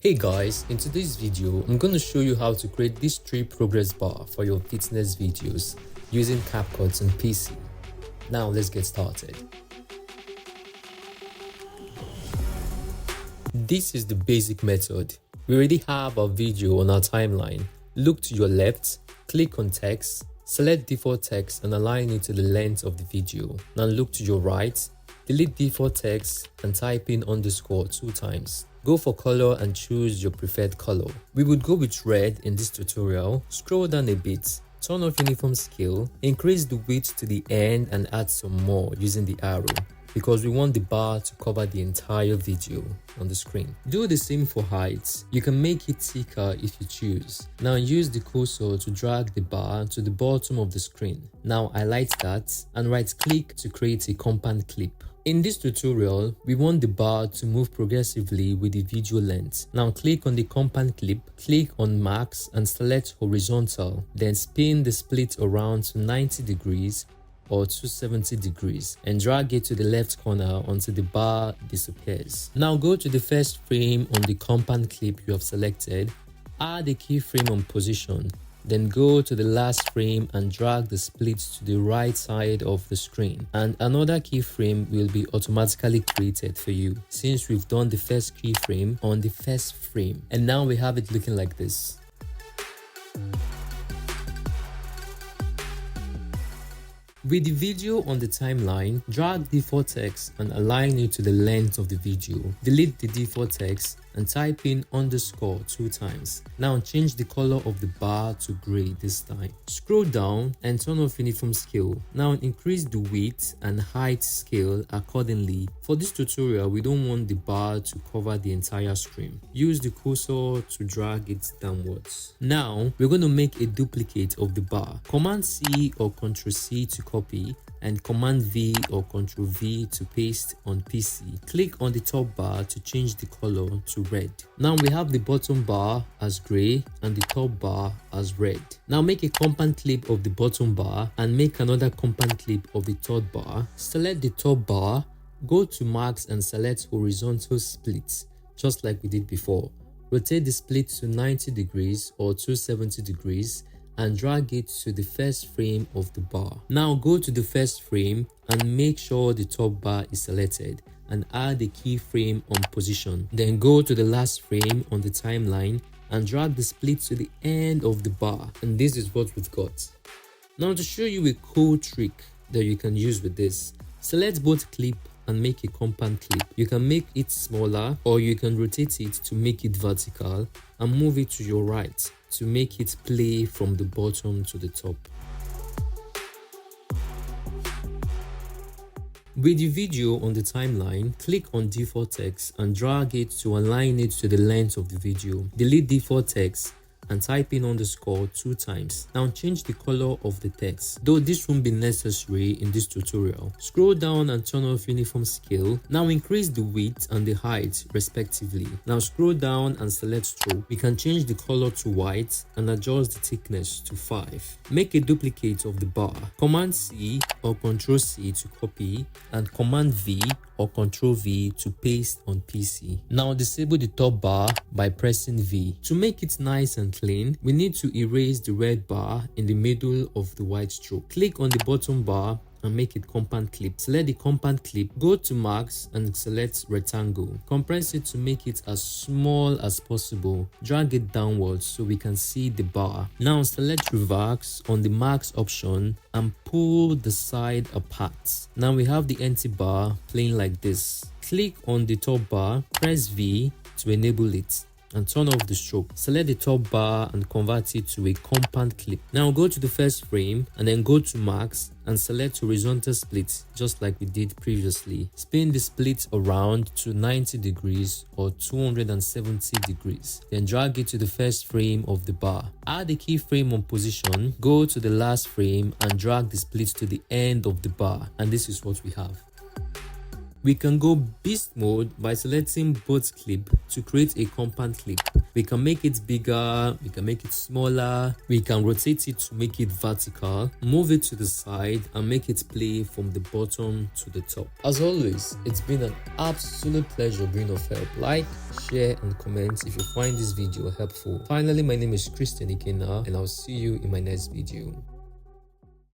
Hey guys, in today's video, I'm going to show you how to create this 3 progress bar for your fitness videos using Capcut on PC. Now let's get started. This is the basic method. We already have our video on our timeline. Look to your left, click on text, select default text and align it to the length of the video. Now look to your right, delete default text and type in underscore 2 times. Go for color and choose your preferred color. We would go with red in this tutorial. Scroll down a bit, turn off uniform scale, increase the width to the end and add some more using the arrow because we want the bar to cover the entire video on the screen. Do the same for height. You can make it thicker if you choose. Now use the cursor to drag the bar to the bottom of the screen. Now highlight that and right click to create a compound clip. In this tutorial, we want the bar to move progressively with the video length. Now click on the compound clip, click on max and select horizontal, then spin the split around to 90 degrees or 270 degrees and drag it to the left corner until the bar disappears. Now go to the first frame on the compound clip you have selected, add a keyframe on position, then go to the last frame and drag the split to the right side of the screen, and another keyframe will be automatically created for you since we've done the first keyframe on the first frame. And now we have it looking like this. With the video on the timeline, drag default text and align it to the length of the video. Delete the default text and type in underscore 2 times. Now change the color of the bar to gray this time. Scroll down and turn off uniform scale. Now increase the width and height scale accordingly. For this tutorial, we don't want the bar to cover the entire screen. Use the cursor to drag it downwards. Now we're going to make a duplicate of the bar. Command C or Ctrl C to copy and Command V or Ctrl V to paste on PC. Click on the top bar to change the color to red. Now we have the bottom bar as gray and the top bar as red. Now make a compound clip of the bottom bar and make another compound clip of the third bar. Select the top bar, go to max and select horizontal split just like we did before. Rotate the split to 90 degrees or 270 degrees and drag it to the first frame of the bar. Now go to the first frame and make sure the top bar is selected and add a keyframe on position. Then go to the last frame on the timeline and drag the split to the end of the bar, and this is what we've got. Now to show you a cool trick that you can use with this, select both clip and make a compound clip. You can make it smaller or you can rotate it to make it vertical and move it to your right to make it play from the bottom to the top. With the video on the timeline, click on default text and drag it to align it to the length of the video. Delete default text and type in underscore 2 times. Now change the color of the text, though this won't be necessary in this tutorial. Scroll down and turn off uniform scale. Now increase the width and the height respectively. Now scroll down and select stroke. We can change the color to white and adjust the thickness to 5. Make a duplicate of the bar. Command C or Ctrl C to copy and Command V or Ctrl V to paste on PC. Now disable the top bar by pressing V. To make it nice and clean, we need to erase the red bar in the middle of the white stroke. Click on the bottom bar and make it compound clip. Select the compound clip, go to max and select rectangle. Compress it to make it as small as possible. Drag it downwards so we can see the bar. Now select reverse on the max option and pull the side apart. Now we have the empty bar playing like this. Click on the top bar, press V to enable it and turn off the stroke. Select the top bar and convert it to a compound clip. Now go to the first frame and then go to max and select horizontal split just like we did previously. Spin the split around to 90 degrees or 270 degrees. Then drag it to the first frame of the bar. Add a keyframe on position, go to the last frame and drag the split to the end of the bar, and this is what we have. We can go beast mode by selecting both clip to create a compact clip. We can make it bigger, we can make it smaller, we can rotate it to make it vertical, move it to the side and make it play from the bottom to the top. As always, it's been an absolute pleasure being of help. Like, share and comment if you find this video helpful. Finally, my name is Christar Edits and I'll see you in my next video.